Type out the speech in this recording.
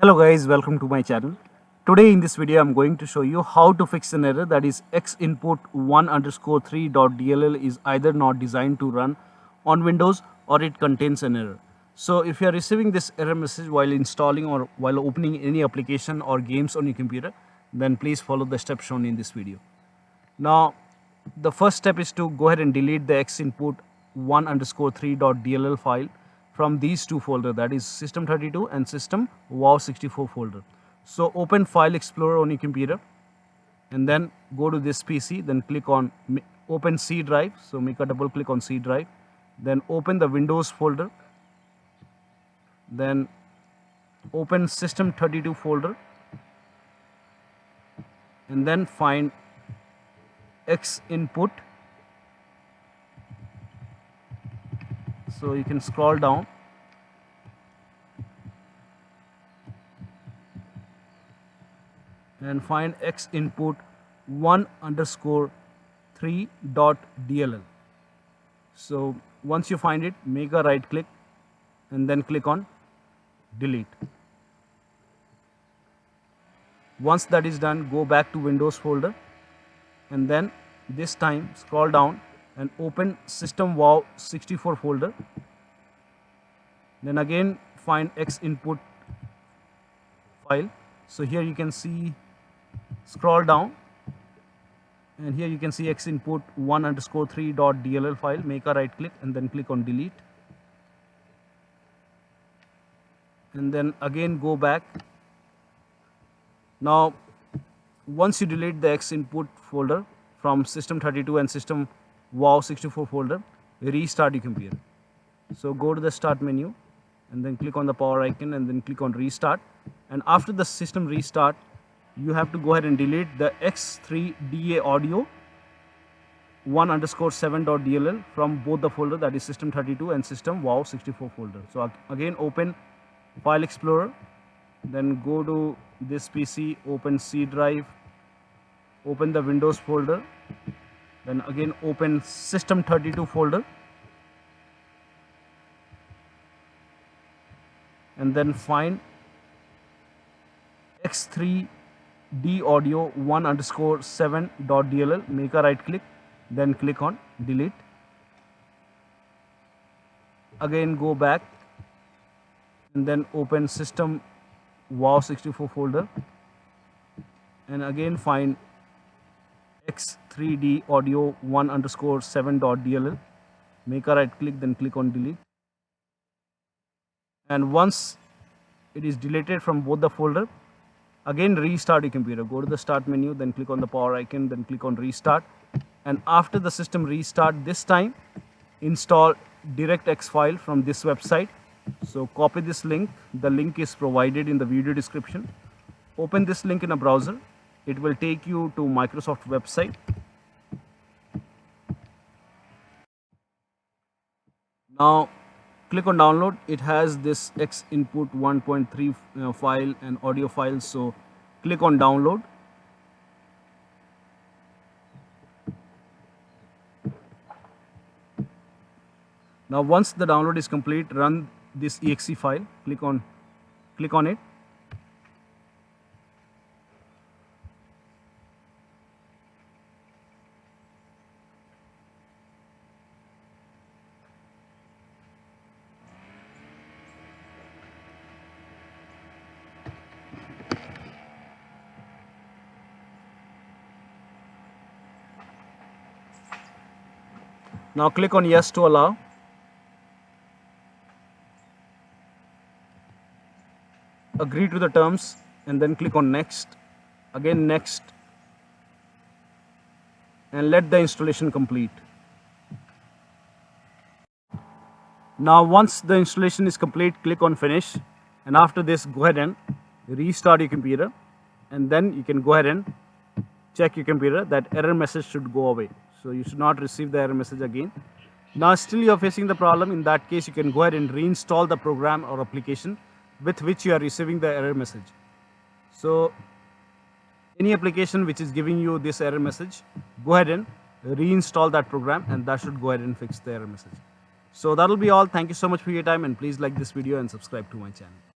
Hello guys, welcome to my channel. Today in this video I'm going to show you how to fix an error that is XINPUT3dll is either not designed to run on Windows or it contains an error. So if you are receiving this error message while installing or while opening any application or games on your computer, then please follow the steps shown in this video. Now the first step is to go ahead and delete the XINPUT1_3.dll file from these two folders, that is System32 and SysWOW64 folder. So open File Explorer on your computer and then go to this PC, then click on open C drive. So make a double click on C drive, then open the Windows folder, then open System32 folder and then find XINPUT. So you can scroll down and find XINPUT1_3.dll. So once you find it, make a right click and then click on delete. Once that is done, go back to Windows folder and then this time scroll down and open SystemWOW64 folder. Then again find XINPUT file. So here you can see, scroll down and here you can see XINPUT1_3.dll file. Make a right click and then click on delete. And then again go back. Now once you delete the XINPUT folder from System32 and SystemWOW64 folder, restart your computer. So go to the start menu and then click on the power icon and then click on restart. And after the system restart, you have to go ahead and delete the X3DA audio 1_7.dll from both the folder, that is System32 and SystemWOW64 folder. So again open File Explorer, then go to this PC, open C drive, open the Windows folder, then again open System32 folder and then find X3D audio 1_7.dll. Make a right click, then click on delete. Again go back and then open SystemWOW64 folder and again find X3D audio 1_7.dll. Make a right click, then click on delete. And once it is deleted from both the folder, again restart your computer. Go to the start menu, then click on the power icon, then click on restart. And after the system restart, this time install DirectX file from this website. So copy this link. The link is provided in the video description. Open this link in a browser. It will take you to Microsoft website. Now click on download. It has this XINPUT 1.3 file and audio file. So click on download. Now once the download is complete, run this exe file. Click on it. Now click on yes to allow. Agree to the terms and then click on next. Again next. And let the installation complete. Now once the installation is complete, click on finish. And after this, go ahead and restart your computer. And then you can go ahead and check your computer. That error message should go away. So you should not receive the error message again. Now still you are facing the problem. In that case, you can go ahead and reinstall the program or application with which you are receiving the error message. So any application which is giving you this error message, go ahead and reinstall that program and that should go ahead and fix the error message. So that'll be all. Thank you so much for your time and please like this video and subscribe to my channel.